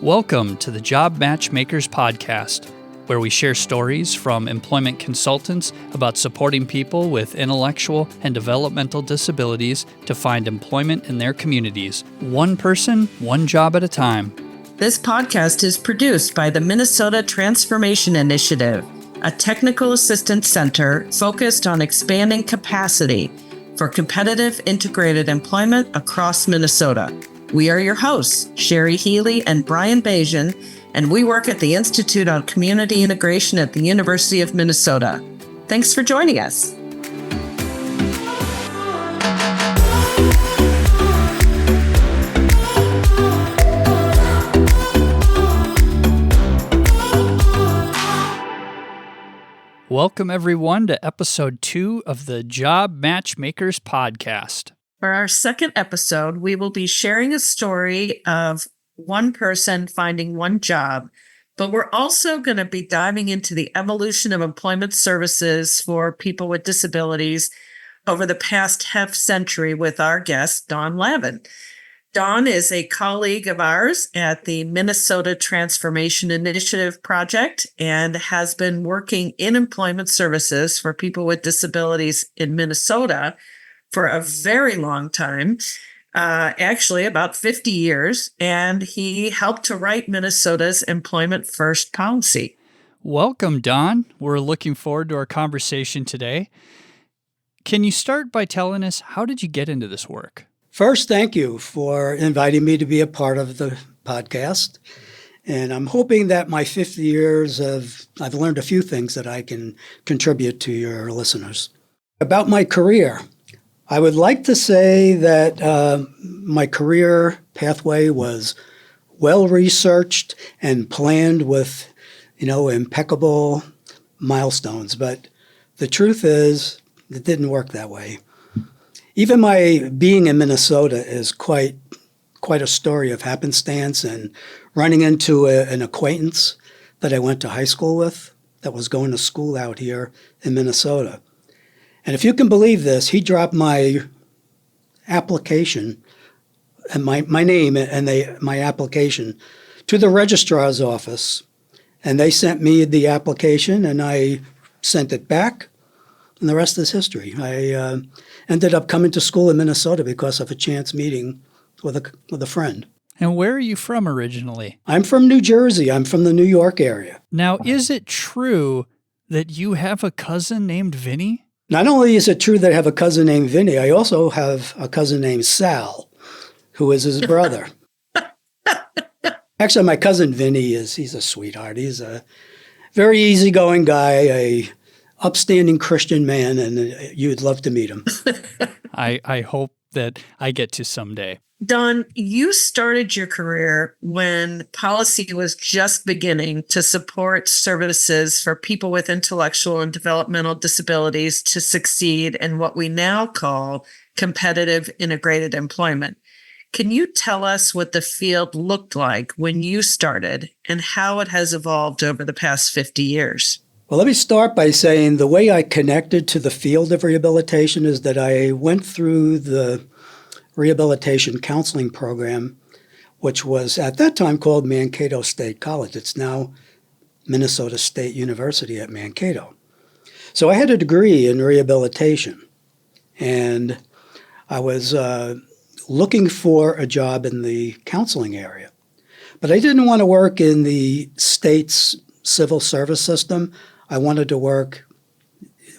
Welcome to the Job Matchmakers Podcast, where we share stories from employment consultants about supporting people with intellectual and developmental disabilities to find employment in their communities, one person, one job at a time. This podcast is produced by the Minnesota Transformation Initiative, a technical assistance center focused on expanding capacity for competitive integrated employment across Minnesota. We are your hosts, Sherry Healy and Brian Bajan, and we work at the Institute on Community Integration at the University of Minnesota. Thanks for joining us. Welcome, everyone, to episode 2 of the Job Matchmakers Podcast. For our second episode, we will be sharing a story of one person finding one job, but we're also going to be diving into the evolution of employment services for people with disabilities over the past half century with our guest, Dawn Lavin. Dawn is a colleague of ours at the Minnesota Transformation Initiative Project and has been working in employment services for people with disabilities in Minnesota for a very long time, actually about 50 years, and he helped to write Minnesota's Employment First policy. Welcome, Dawn. We're looking forward to our conversation today. Can you start by telling us, how did you get into this work? First, thank you for inviting me to be a part of the podcast. And I'm hoping that my 50 years I've learned a few things that I can contribute to your listeners. About my career, I would like to say that my career pathway was well-researched and planned with, impeccable milestones. But the truth is, it didn't work that way. Even my being in Minnesota is quite a story of happenstance and running into an acquaintance that I went to high school with that was going to school out here in Minnesota. And if you can believe this, he dropped my application and my name and my application to the registrar's office. And they sent me the application and I sent it back. And the rest is history. I ended up coming to school in Minnesota because of a chance meeting with a friend. And where are you from originally? I'm from New Jersey. I'm from the New York area. Now, is it true that you have a cousin named Vinny? Not only is it true that I have a cousin named Vinny, I also have a cousin named Sal, who is his brother. Actually, my cousin Vinny he's a sweetheart. He's a very easygoing guy, a upstanding Christian man, and you'd love to meet him. I hope that I get to someday. Dawn, you started your career when policy was just beginning to support services for people with intellectual and developmental disabilities to succeed in what we now call competitive integrated employment. Can you tell us what the field looked like when you started and how it has evolved over the past 50 years? Well, let me start by saying the way I connected to the field of rehabilitation is that I went through the rehabilitation counseling program, which was at that time called Mankato State College. It's now Minnesota State University at Mankato. So I had a degree in rehabilitation, and I was looking for a job in the counseling area. But I didn't want to work in the state's civil service system. I wanted to work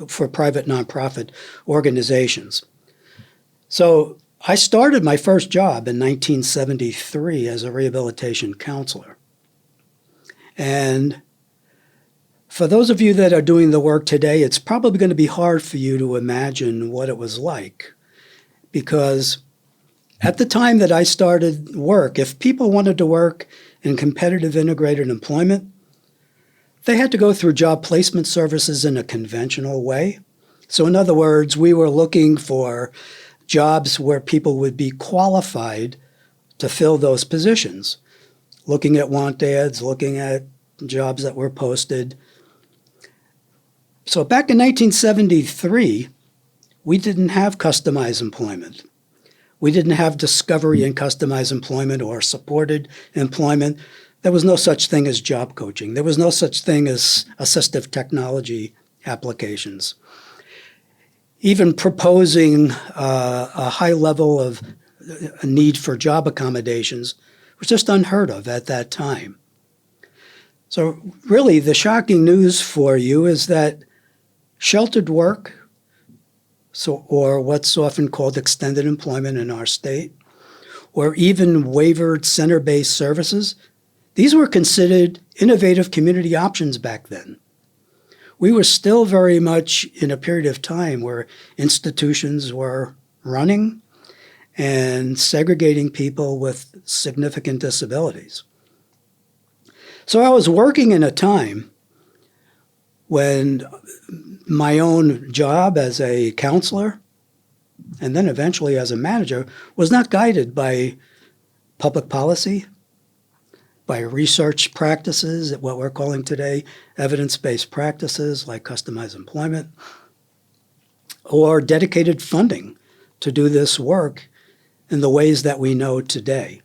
for private nonprofit organizations. So I started my first job in 1973 as a rehabilitation counselor. And for those of you that are doing the work today, it's probably going to be hard for you to imagine what it was like. Because at the time that I started work, if people wanted to work in competitive integrated employment, they had to go through job placement services in a conventional way. So in other words, we were looking for jobs where people would be qualified to fill those positions, looking at want ads, looking at jobs that were posted. So back in 1973, we didn't have customized employment. We didn't have discovery and customized employment or supported employment. there was no such thing as job coaching. There was no such thing as assistive technology applications. Even proposing a high level of a need for job accommodations was just unheard of at that time. So really, the shocking news for you is that sheltered work, or what's often called extended employment in our state, or even waivered center-based services, these were considered innovative community options back then. We were still very much in a period of time where institutions were running and segregating people with significant disabilities. So I was working in a time when my own job as a counselor and then eventually as a manager was not guided by public policy, by research practices, what we're calling today evidence-based practices like customized employment, or dedicated funding to do this work in the ways that we know today.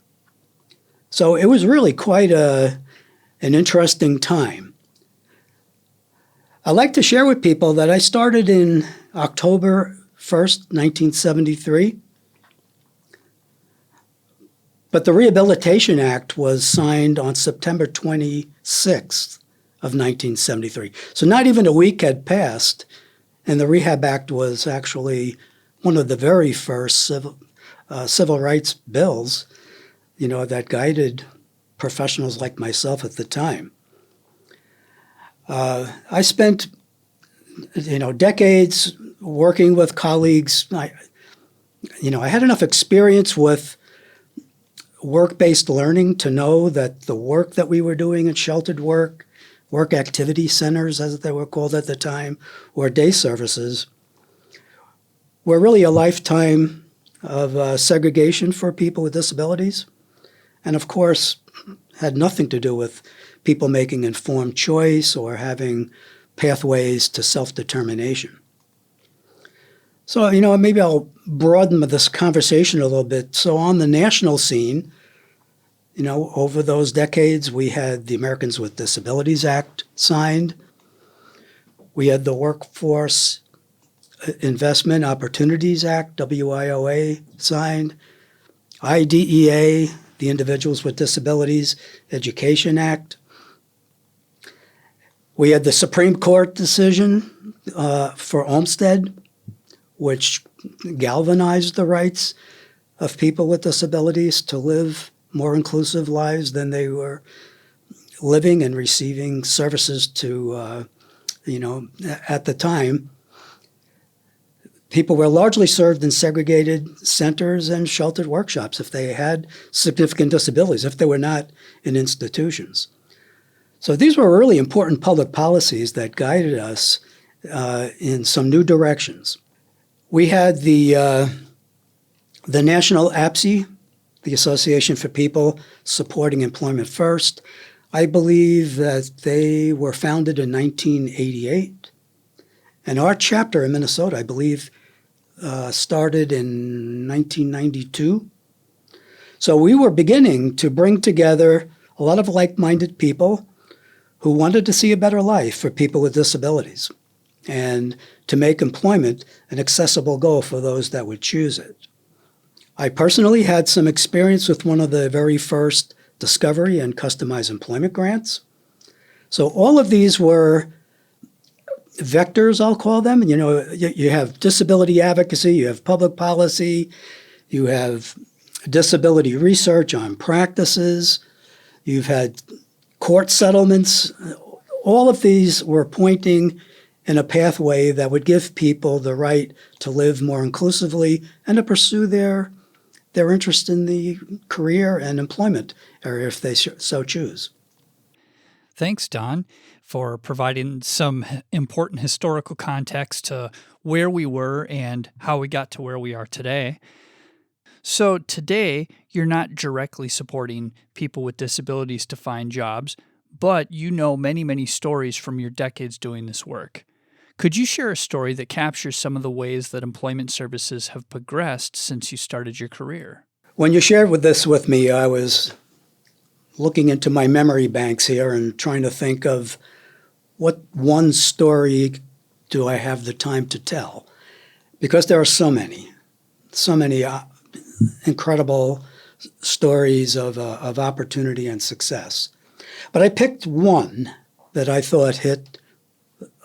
So it was really quite an interesting time. I'd like to share with people that I started in October 1st, 1973. But the Rehabilitation Act was signed on September 26th of 1973. So not even a week had passed, and the Rehab Act was actually one of the very first civil rights bills, that guided professionals like myself at the time. I spent, decades working with colleagues. I had enough experience with work-based learning to know that the work that we were doing in sheltered work activity centers, as they were called at the time, or day services, were really a lifetime of segregation for people with disabilities. And of course, had nothing to do with people making informed choice or having pathways to self-determination. So, maybe I'll broaden this conversation a little bit. So on the national scene, over those decades, we had the Americans with Disabilities Act signed. We had the Workforce Investment Opportunities Act, WIOA, signed. IDEA, the Individuals with Disabilities Education Act. We had the Supreme Court decision for Olmstead, which galvanized the rights of people with disabilities to live more inclusive lives than they were living and receiving services to, at the time. People were largely served in segregated centers and sheltered workshops if they had significant disabilities, if they were not in institutions. So these were really important public policies that guided us in some new directions. We had the National APSE, the Association for People Supporting Employment First. I believe that they were founded in 1988. And our chapter in Minnesota, I believe, started in 1992. So we were beginning to bring together a lot of like-minded people who wanted to see a better life for people with disabilities and to make employment an accessible goal for those that would choose it. I personally had some experience with one of the very first discovery and customized employment grants. So all of these were vectors, I'll call them. You have disability advocacy, you have public policy, you have disability research on practices, you've had court settlements. All of these were pointing in a pathway that would give people the right to live more inclusively and to pursue their interest in the career and employment area if they so choose. Thanks, Don, for providing some important historical context to where we were and how we got to where we are today. So today, you're not directly supporting people with disabilities to find jobs, but you know many, many stories from your decades doing this work. Could you share a story that captures some of the ways that employment services have progressed since you started your career? When you shared this with me, I was looking into my memory banks here and trying to think of what one story do I have the time to tell, because there are so many incredible stories of opportunity and success. But I picked one that I thought hit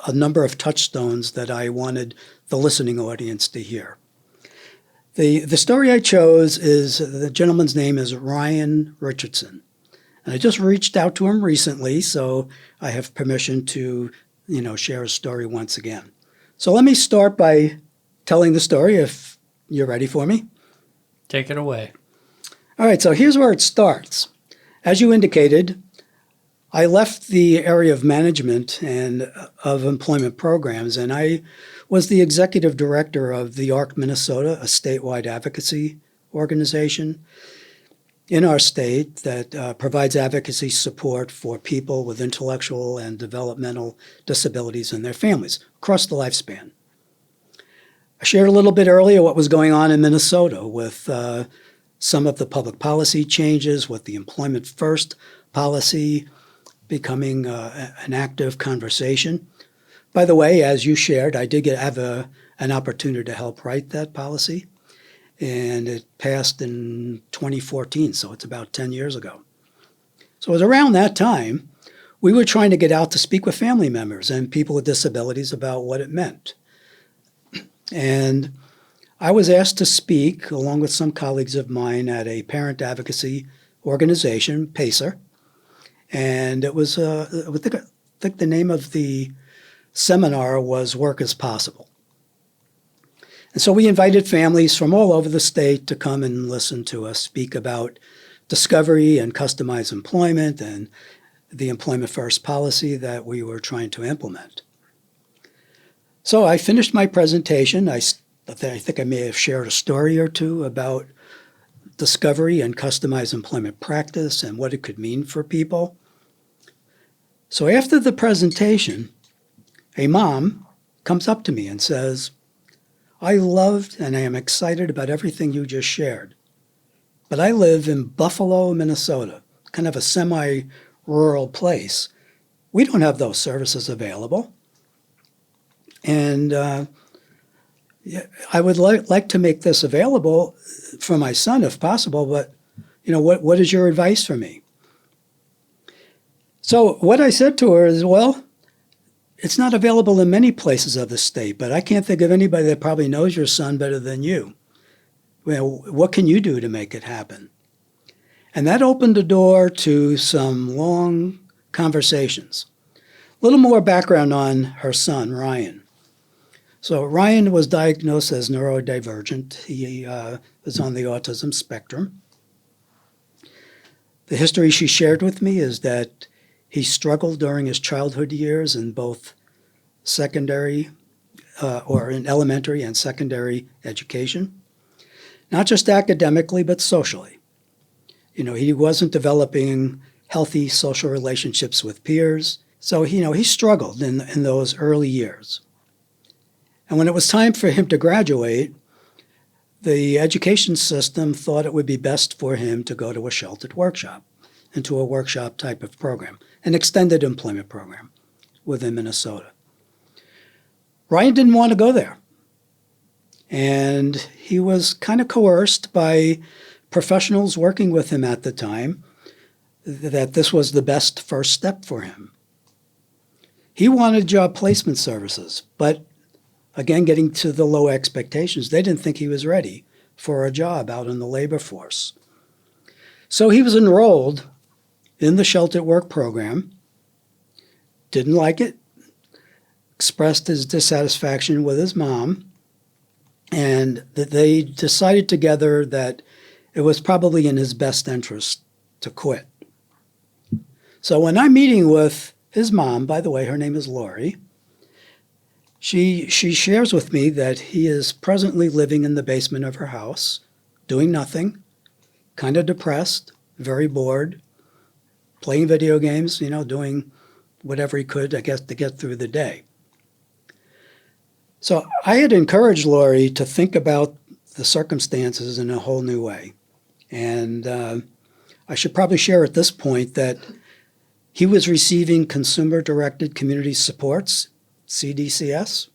a number of touchstones that I wanted the listening audience to hear. The story I chose is, the gentleman's name is Ryan Richardson. And I just reached out to him recently, so I have permission to, share his story once again. So let me start by telling the story, if you're ready for me. Take it away. All right, so here's where it starts. As you indicated, I left the area of management and of employment programs, and I was the executive director of the ARC Minnesota, a statewide advocacy organization in our state that provides advocacy support for people with intellectual and developmental disabilities and their families across the lifespan. I shared a little bit earlier what was going on in Minnesota with some of the public policy changes, with the Employment First policy becoming an active conversation. By the way, as you shared, I did have an opportunity to help write that policy, and it passed in 2014, so it's about 10 years ago. So it was around that time we were trying to get out to speak with family members and people with disabilities about what it meant. And I was asked to speak, along with some colleagues of mine, at a parent advocacy organization, PACER. And it was, I think the name of the seminar was Work is Possible. And so we invited families from all over the state to come and listen to us speak about discovery and customized employment and the Employment First policy that we were trying to implement. So I finished my presentation. I think I may have shared a story or two about discovery and customized employment practice and what it could mean for people. So after the presentation, a mom comes up to me and says, "I loved and I am excited about everything you just shared, but I live in Buffalo, Minnesota, kind of a semi-rural place. We don't have those services available. And I would like to make this available for my son if possible, but what is your advice for me?" So what I said to her is, well, it's not available in many places of the state, but I can't think of anybody that probably knows your son better than you. Well, what can you do to make it happen? And that opened the door to some long conversations. A little more background on her son, Ryan. So Ryan was diagnosed as neurodivergent. He was on the autism spectrum. The history she shared with me is that he struggled during his childhood years in both secondary or in elementary and secondary education, not just academically, but socially. He wasn't developing healthy social relationships with peers. So, he struggled in those early years. And when it was time for him to graduate, the education system thought it would be best for him to go to a sheltered workshop, into a workshop type of program, an extended employment program within Minnesota. Ryan didn't want to go there. And he was kind of coerced by professionals working with him at the time that this was the best first step for him. He wanted job placement services, but again, getting to the low expectations, they didn't think he was ready for a job out in the labor force. So he was enrolled in the sheltered work program, didn't like it, expressed his dissatisfaction with his mom, and that they decided together that it was probably in his best interest to quit. So when I'm meeting with his mom, by the way, her name is Lori, she shares with me that he is presently living in the basement of her house, doing nothing, kind of depressed, very bored, playing video games, doing whatever he could, I guess, to get through the day. So I had encouraged Lori to think about the circumstances in a whole new way. And I should probably share at this point that he was receiving Consumer-Directed Community Supports, CDCS.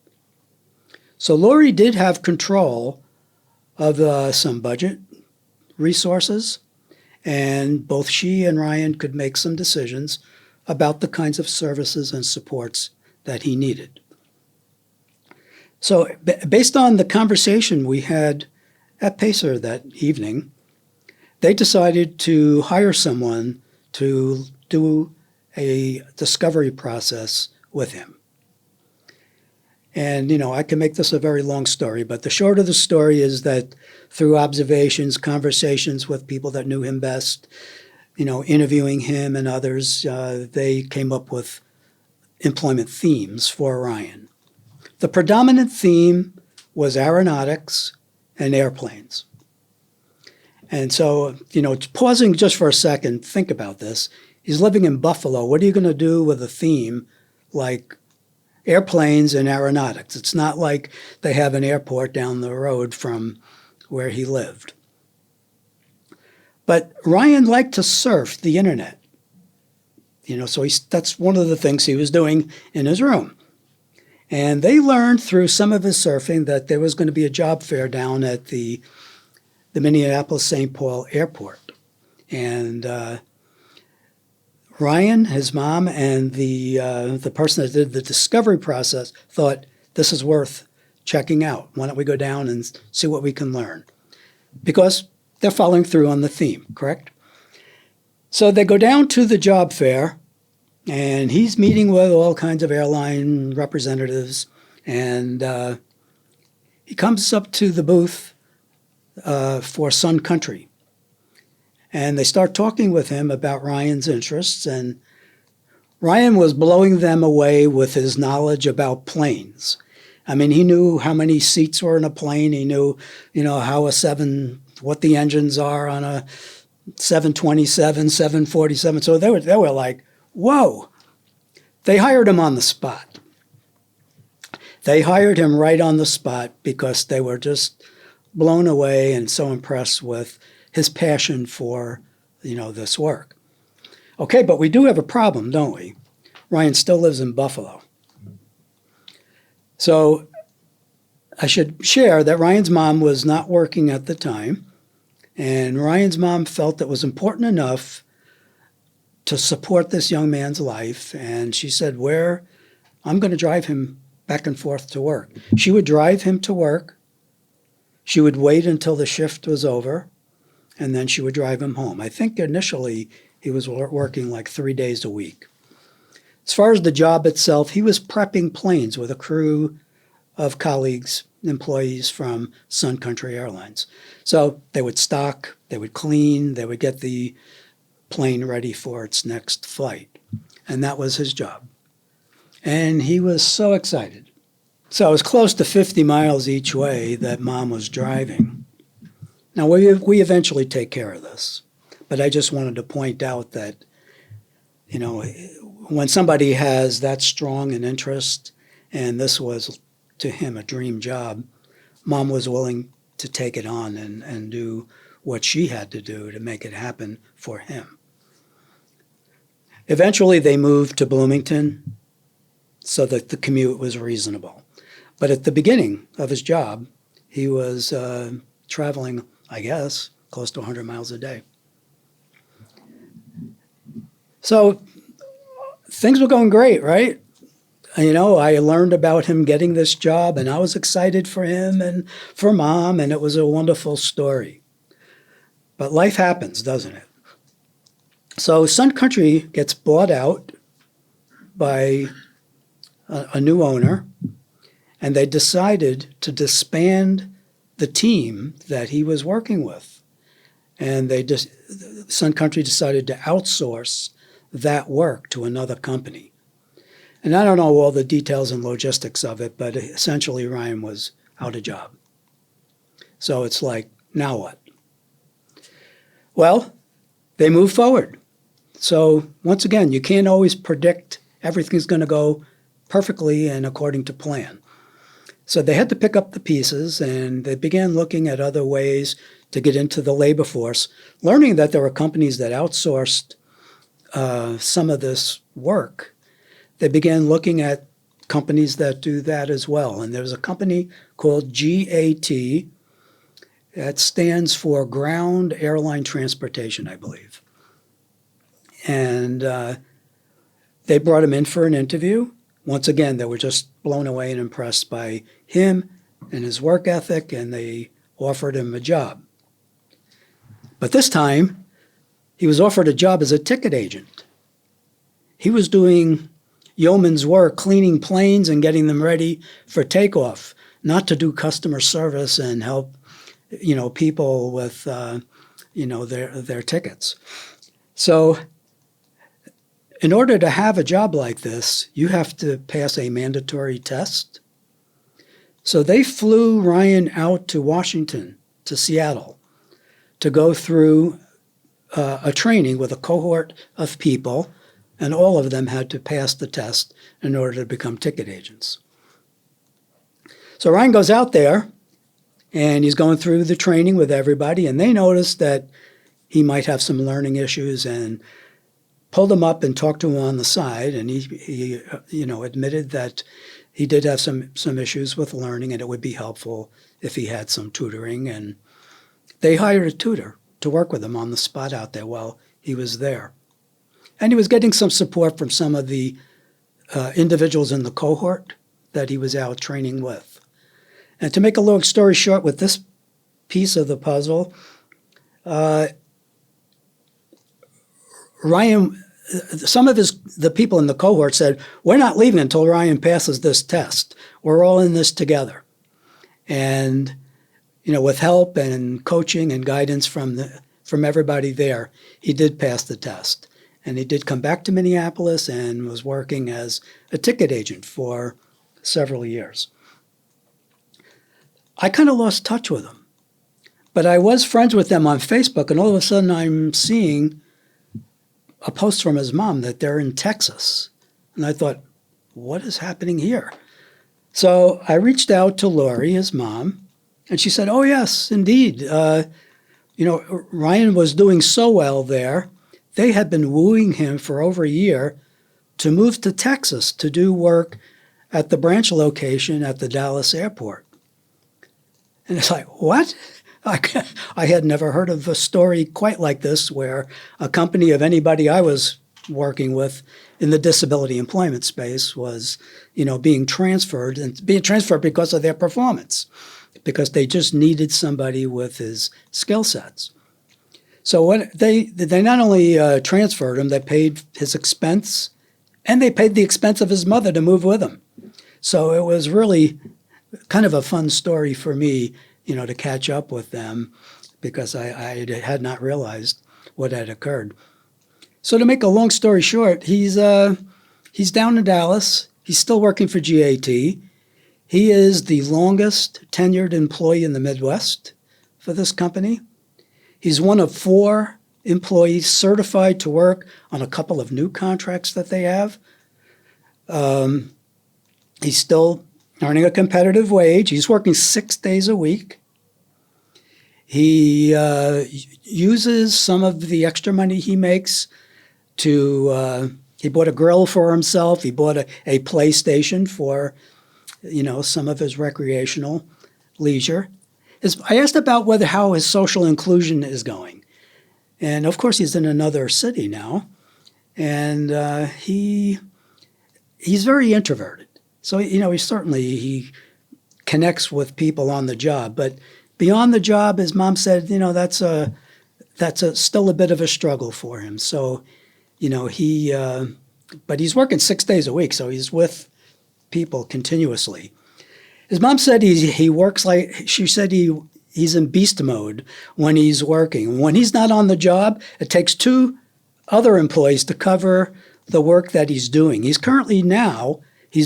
So Lori did have control of some budget resources, and both she and Ryan could make some decisions about the kinds of services and supports that he needed. So based on the conversation we had at Pacer that evening, they decided to hire someone to do a discovery process with him. And, I can make this a very long story, but the short of the story is that through observations, conversations with people that knew him best, interviewing him and others, they came up with employment themes for Ryan. The predominant theme was aeronautics and airplanes. And so, pausing just for a second, think about this. He's living in Buffalo. What are you going to do with a theme like airplanes and aeronautics? It's not like they have an airport down the road from where he lived. But Ryan liked to surf the internet. So that's one of the things he was doing in his room. And they learned through some of his surfing that there was going to be a job fair down at the Minneapolis-St. Paul airport. And Ryan, his mom, and the person that did the discovery process thought, this is worth checking out. Why don't we go down and see what we can learn? Because they're following through on the theme, correct? So they go down to the job fair, and he's meeting with all kinds of airline representatives, and he comes up to the booth for Sun Country. And they start talking with him about Ryan's interests, and Ryan was blowing them away with his knowledge about planes. I mean, he knew how many seats were in a plane. He knew, what the engines are on a 727, 747. So they were like, whoa. They hired him on the spot. They hired him right on the spot because they were just blown away and so impressed with his passion for, this work. Okay, but we do have a problem, don't we? Ryan still lives in Buffalo. So I should share that Ryan's mom was not working at the time, and Ryan's mom felt it was important enough to support this young man's life, and she said, I'm going to drive him back and forth to work. She would drive him to work. She would wait until the shift was over, and then she would drive him home. I think initially he was working like 3 days a week. As far as the job itself, he was prepping planes with a crew of colleagues, employees from Sun Country Airlines. So they would stock, they would clean, they would get the plane ready for its next flight. And that was his job. And he was so excited. So it was close to 50 miles each way that Mom was driving. Now, we eventually take care of this. But I just wanted to point out that, when somebody has that strong an interest, and this was to him a dream job, Mom was willing to take it on and do what she had to do to make it happen for him. Eventually, they moved to Bloomington so that the commute was reasonable. But at the beginning of his job, he was traveling, I guess, close to 100 miles a day. So things were going great, right? I learned about him getting this job, and I was excited for him and for Mom, and it was a wonderful story. But life happens, doesn't it? So Sun Country gets bought out by a new owner, and they decided to disband the team that he was working with. And Sun Country decided to outsource that work to another company. And I don't know all the details and logistics of it, but essentially Ryan was out of job. So it's like, now what? Well, they move forward. So once again, you can't always predict everything's going to go perfectly and according to plan. So they had to pick up the pieces, and they began looking at other ways to get into the labor force, learning that there were companies that outsourced some of this work. They began looking at companies that do that as well. And there's a company called GAT. That stands for Ground Airline Transportation, I believe. And they brought him in for an interview. Once again, they were just blown away and impressed by him and his work ethic, and they offered him a job. But this time, he was offered a job as a ticket agent. He was doing yeoman's work, cleaning planes and getting them ready for takeoff, not to do customer service and help, people with, their tickets. So in order to have a job like this, you have to pass a mandatory test. So they flew Ryan out to Washington, to Seattle, to go through a training with a cohort of people, and all of them had to pass the test in order to become ticket agents. So Ryan goes out there, and he's going through the training with everybody, and they noticed that he might have some learning issues and pulled him up and talked to him on the side, and he admitted that he did have some issues with learning, and it would be helpful if he had some tutoring. And they hired a tutor to work with him on the spot out there while he was there. And he was getting some support from some of the individuals in the cohort that he was out training with. And to make a long story short, with this piece of the puzzle, Ryan, some of the people in the cohort said, "We're not leaving until Ryan passes this test. We're all in this together." And with help and coaching and guidance from everybody there, he did pass the test. And he did come back to Minneapolis and was working as a ticket agent for several years. I kind of lost touch with him, but I was friends with them on Facebook, and all of a sudden I'm seeing a post from his mom that they're in Texas. And I thought, what is happening here? So I reached out to Lori, his mom, and she said, "Oh, yes, indeed. Ryan was doing so well there. They had been wooing him for over a year to move to Texas to do work at the branch location at the Dallas airport." And it's like, what? I had never heard of a story quite like this, where a company of anybody I was working with in the disability employment space was, being transferred, and being transferred because of their performance, because they just needed somebody with his skill sets. So what they not only transferred him, they paid his expense, and they paid the expense of his mother to move with him. So it was really kind of a fun story for me, to catch up with them, because I had not realized what had occurred. So to make a long story short, he's down in Dallas. He's still working for GAT. He is the longest tenured employee in the Midwest for this company. He's one of 4 employees certified to work on a couple of new contracts that they have. He's still earning a competitive wage. He's working 6 days a week. He uses some of the extra money he makes to, he bought a grill for himself. He bought a PlayStation for, some of his recreational leisure. I asked about how his social inclusion is going. And of course, he's in another city now. And he's very introverted. So, he connects with people on the job. But beyond the job, his mom said, that's still a bit of a struggle for him. So, but he's working 6 days a week, so he's with people continuously. His mom said he works she said he's in beast mode when he's working. When he's not on the job, it takes 2 other employees to cover the work that he's doing. He's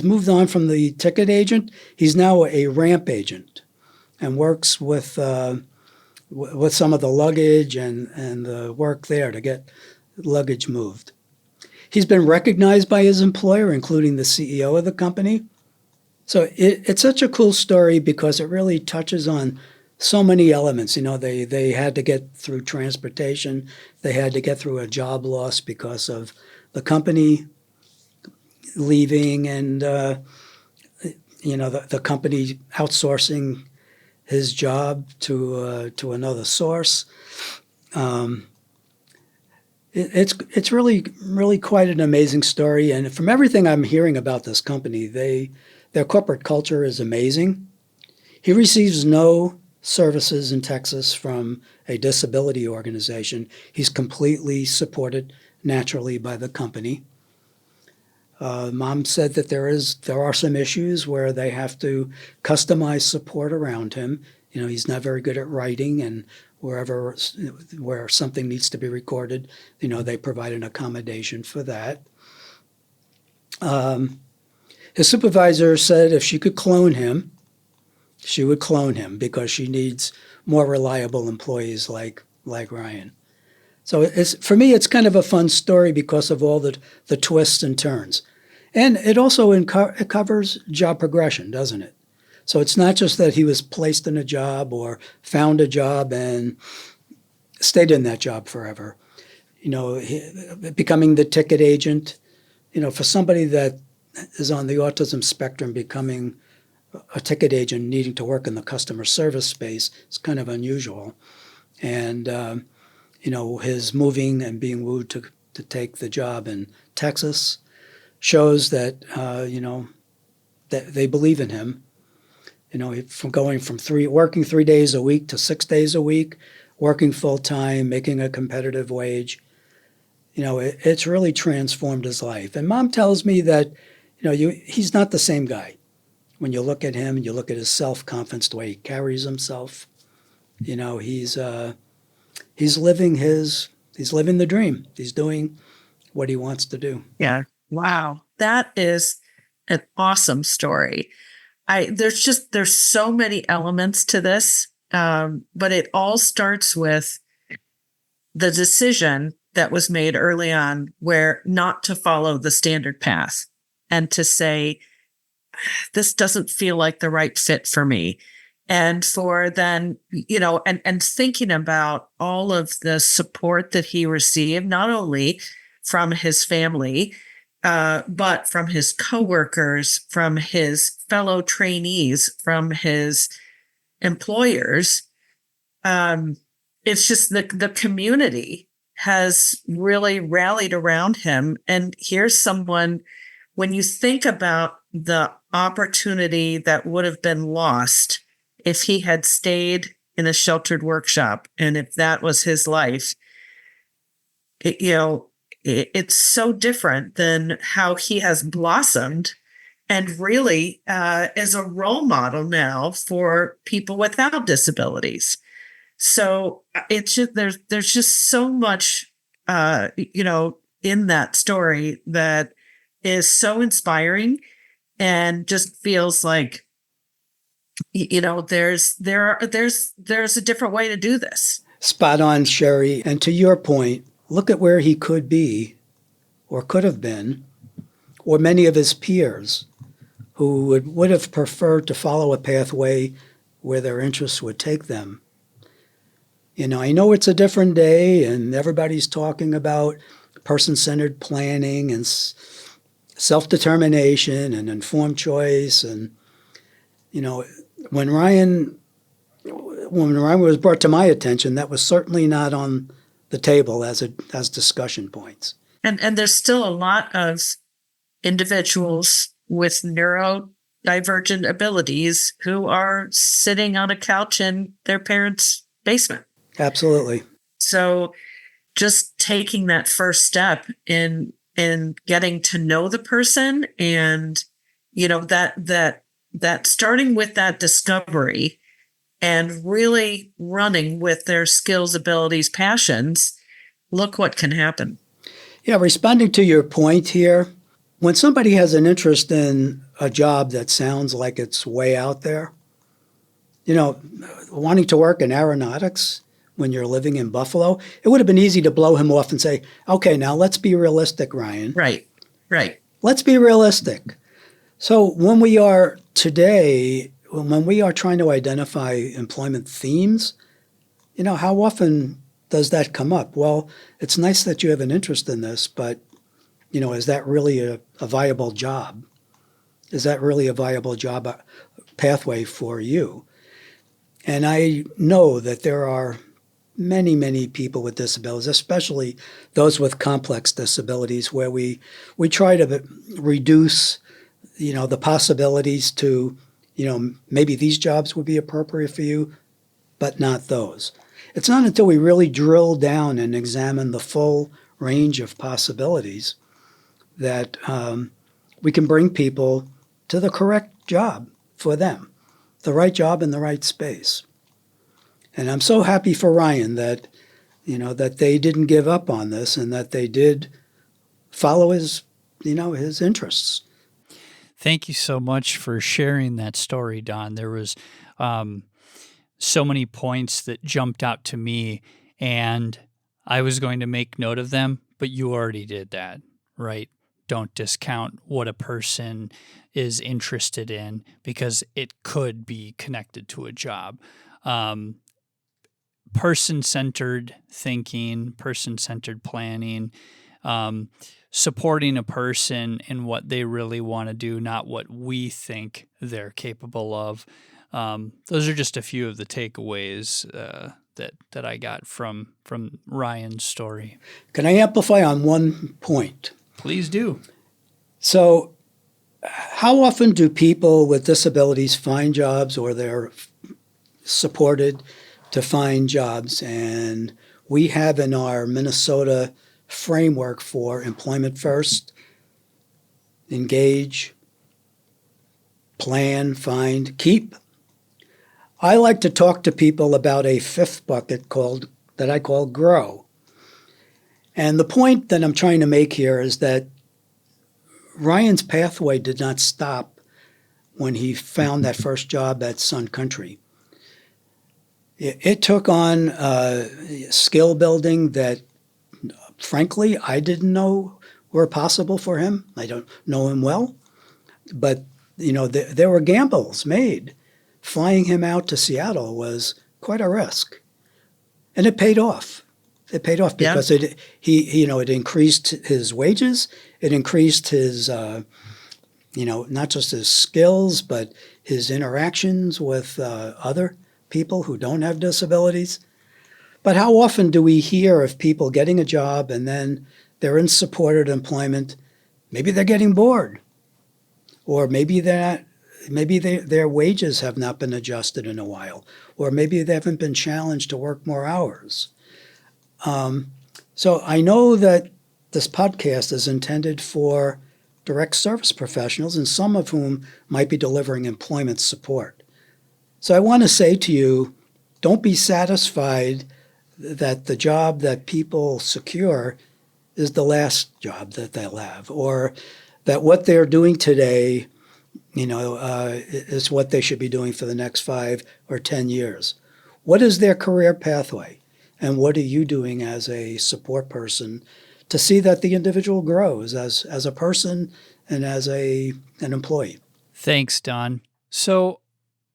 moved on from the ticket agent. He's now a ramp agent and works with some of the luggage and the work there to get luggage moved. He's been recognized by his employer, including the CEO of the company. So it's such a cool story because it really touches on so many elements. They had to get through transportation. They had to get through a job loss because of the company leaving and, the company outsourcing his job to another source. It's really quite an amazing story. And from everything I'm hearing about this company, their corporate culture is amazing. He receives no services in Texas from a disability organization. He's completely supported naturally by the company. Mom said that there are some issues where they have to customize support around him. He's not very good at writing, and where something needs to be recorded, they provide an accommodation for that. His supervisor said if she could clone him, she would clone him because she needs more reliable employees like Ryan. So for me, it's kind of a fun story because of all the twists and turns. And it also it covers job progression, doesn't it? So it's not just that he was placed in a job or found a job and stayed in that job forever. Becoming the ticket agent, for somebody that is on the autism spectrum, becoming a ticket agent needing to work in the customer service space is kind of unusual. And, his moving and being wooed to take the job in Texas shows that, that they believe in him. From going from working 3 days a week to 6 days a week, working full time, making a competitive wage, it's really transformed his life. And Mom tells me that, he's not the same guy. When you look at him and you look at his self-confidence, the way he carries himself, he's living the dream. He's doing what he wants to do. Yeah. Wow. That is an awesome story. There's so many elements to this, but it all starts with the decision that was made early on where not to follow the standard path and to say, this doesn't feel like the right fit for me. And for then, and thinking about all of the support that he received, not only from his family, but from his coworkers, from his fellow trainees, from his employers. It's just the community has really rallied around him. And here's someone, when you think about the opportunity that would have been lost if he had stayed in a sheltered workshop, and if that was his life, it's so different than how he has blossomed and really is a role model now for people without disabilities. So it's just, there's just so much, in that story that is so inspiring and just feels like, there's a different way to do this. Spot on, Sherry. And to your point, look at where he could be or could have been, or many of his peers who would have preferred to follow a pathway where their interests would take them. I know it's a different day and everybody's talking about person-centered planning and self-determination and informed choice. And, when Ryan was brought to my attention, that was certainly not on the table as discussion points. And there's still a lot of individuals with neurodivergent abilities who are sitting on a couch in their parents' basement. Absolutely. So just taking that first step in getting to know the person and, that starting with that discovery and really running with their skills, abilities, passions, look what can happen. Yeah, responding to your point here, when somebody has an interest in a job that sounds like it's way out there, wanting to work in aeronautics when you're living in Buffalo, it would have been easy to blow him off and say, okay, now let's be realistic, Ryan. Right. Let's be realistic. So when we are today, when we are trying to identify employment themes, how often does that come up? Well, it's nice that you have an interest in this, but, is that really a viable job? Is that really a viable job pathway for you? And I know that there are many, many people with disabilities, especially those with complex disabilities, where we try to reduce, the possibilities to, maybe these jobs would be appropriate for you, but not those. It's not until we really drill down and examine the full range of possibilities that we can bring people to the correct job for them, the right job in the right space. And I'm so happy for Ryan that, that they didn't give up on this and that they did follow his interests. Thank you so much for sharing that story, Don. There was so many points that jumped out to me, and I was going to make note of them, but you already did that, right? Don't discount what a person is interested in because it could be connected to a job. Person-centered thinking, person-centered planning, supporting a person in what they really want to do, not what we think they're capable of. Those are just a few of the takeaways that I got from Ryan's story. Can I amplify on one point? Please do. So, how often do people with disabilities find jobs or they're supported to find jobs? And we have in our Minnesota framework for employment first, engage, plan, find, keep. I like to talk to people about a fifth bucket that I call grow. And the point that I'm trying to make here is that Ryan's pathway did not stop when he found that first job at Sun Country. It took on skill building that, frankly, I didn't know were possible for him. I don't know him well, but there were gambles made. Flying him out to Seattle was quite a risk, and it paid off. It paid off because it increased his wages. It increased his, not just his skills, but his interactions with other people who don't have disabilities. But how often do we hear of people getting a job and then they're in supported employment? Maybe they're getting bored, or maybe their wages have not been adjusted in a while, or maybe they haven't been challenged to work more hours. So I know that this podcast is intended for direct service professionals, and some of whom might be delivering employment support. So I want to say to you, don't be satisfied that the job that people secure is the last job that they'll have, or that what they're doing today, is what they should be doing for the next 5 or 10 years. What is their career pathway? And what are you doing as a support person to see that the individual grows as a person and as an employee? Thanks, Don. So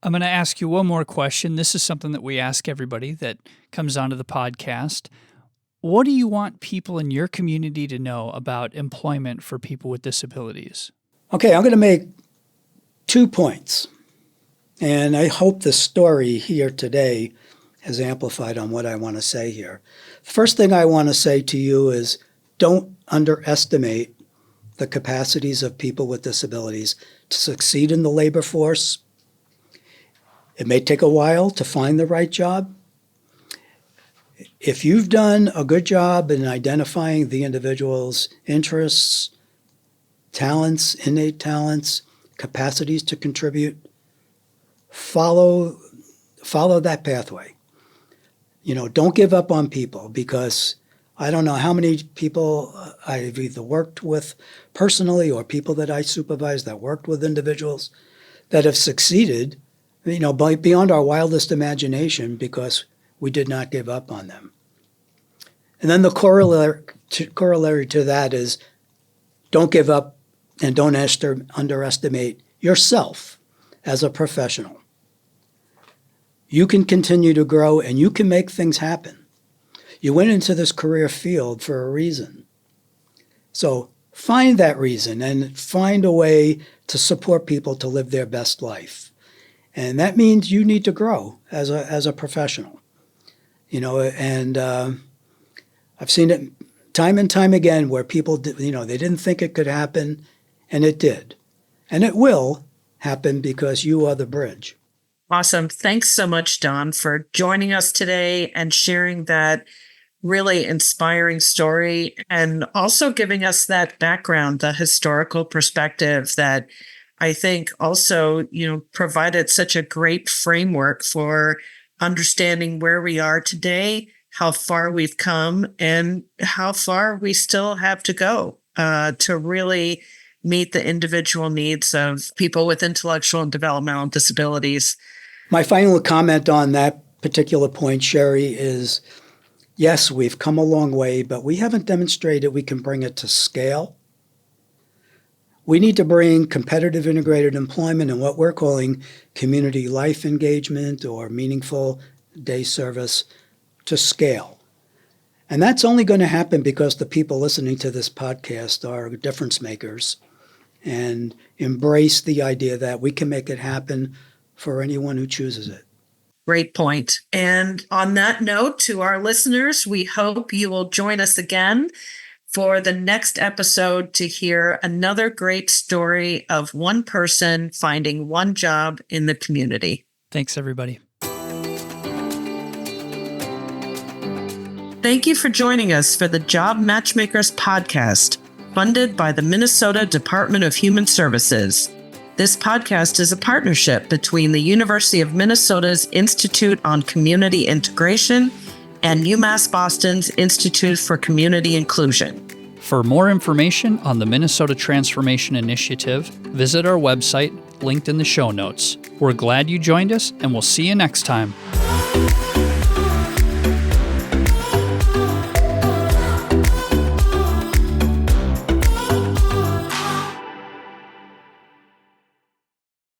I'm going to ask you one more question. This is something that we ask everybody that comes onto the podcast. What do you want people in your community to know about employment for people with disabilities? Okay, I'm going to make 2 points. And I hope the story here today has amplified on what I want to say here. The first thing I want to say to you is don't underestimate the capacities of people with disabilities to succeed in the labor force. It may take a while to find the right job. If you've done a good job in identifying the individual's interests, talents, innate talents, capacities to contribute, follow that pathway. Don't give up on people, because I don't know how many people I've either worked with personally or people that I supervise that worked with individuals that have succeeded, beyond our wildest imagination because we did not give up on them. And then the corollary to that is don't give up and don't underestimate yourself as a professional. You can continue to grow and you can make things happen. You went into this career field for a reason. So find that reason and find a way to support people to live their best life. And that means you need to grow as a professional. And I've seen it time and time again where people, they didn't think it could happen, and it did. And it will happen because you are the bridge. Awesome. Thanks so much, Don, for joining us today and sharing that really inspiring story and also giving us that background, the historical perspective that I think also, provided such a great framework for understanding where we are today, how far we've come, and how far we still have to go to really meet the individual needs of people with intellectual and developmental disabilities. My final comment on that particular point, Sherry, is yes, we've come a long way, but we haven't demonstrated we can bring it to scale. We need to bring competitive integrated employment and what we're calling community life engagement or meaningful day service to scale. And that's only going to happen because the people listening to this podcast are difference makers and embrace the idea that we can make it happen for anyone who chooses it. Great point. And on that note, to our listeners, we hope you will join us again for the next episode to hear another great story of one person finding one job in the community. Thanks, everybody. Thank you for joining us for the Job Matchmakers podcast, funded by the Minnesota Department of Human Services. This podcast is a partnership between the University of Minnesota's Institute on Community Integration and UMass Boston's Institute for Community Inclusion. For more information on the Minnesota Transformation Initiative, visit our website, linked in the show notes. We're glad you joined us, and we'll see you next time.